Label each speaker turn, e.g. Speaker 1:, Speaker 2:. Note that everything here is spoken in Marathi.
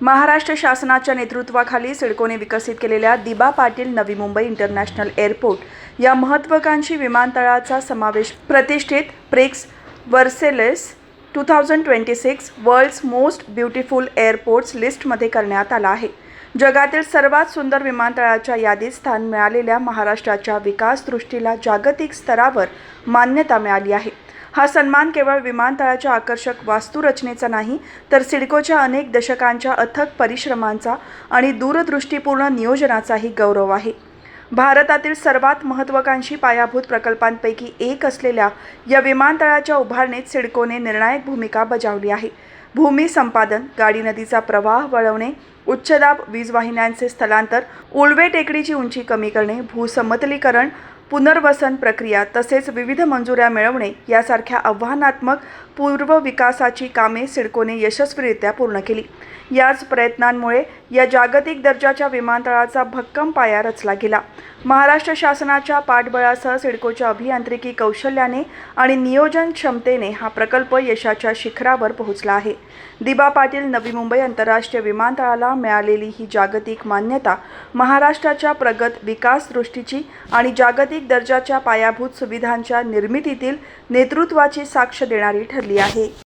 Speaker 1: महाराष्ट्र शासनाच्या नेतृत्वाखाली सिडकोने विकसित केलेल्या दिबा पाटील नवी मुंबई इंटरनॅशनल एअरपोर्ट या महत्त्वाकांक्षी विमानतळाचा समावेश प्रतिष्ठित Prix Versailles 2026 world's most beautiful airports लिस्टमध्ये करण्यात आला आहे। जगातील सर्वात सुंदर विमानतळाच्या यादीत स्थान मिळालेल्या महाराष्ट्राच्या विकास दृष्टीला जागतिक स्तरावर मान्यता मिळाली आहे। हा सन्मान केवळ विमानतळाच्या आकर्षक वास्तुरचनेचा नाही, तर सिडकोच्या अनेक दशकांच्या अथक परिश्रमांचा आणि दूरदृष्टीपूर्ण नियोजनाचाही गौरव आहे। भारतातील सर्वात महत्त्वाकांक्षी पायाभूत प्रकल्पांपैकी एक असलेल्या या विमानतळाच्या उभारणीत सिडकोने निर्णायक भूमिका बजावली आहे। भूमी संपादन, गाडी नदीचा प्रवाह वळवणे, उच्चदाब वीज वाहिन्यांचे स्थलांतर, उलवे टेकडीची उंची कमी करणे, भूसमतलीकरण, पुनर्वसन प्रक्रिया तसेच विविध मंजुऱ्या मिळवणे यासारख्या आव्हानात्मक पूर्व विकासाची कामे सिडकोने यशस्वीरित्या पूर्ण केली। याच प्रयत्नांमुळे या जागतिक दर्जाच्या विमानतळाचा भक्कम पाया रचला गेला। महाराष्ट्र शासनाच्या पाठबळासह सिडकोच्या अभियांत्रिकी कौशल्याने आणि नियोजन क्षमतेने हा प्रकल्प यशाच्या शिखरावर पोहोचला आहे। दिबा पाटील नवी मुंबई आंतरराष्ट्रीय विमानतळाला मिळालेली ही जागतिक मान्यता महाराष्ट्राच्या प्रगत विकास दृष्टीची आणि जागतिक दर्जाच्या पायाभूत सुविधांच्या निर्मितीतील नेतृत्वाची साक्ष देणारी ठरली आहे।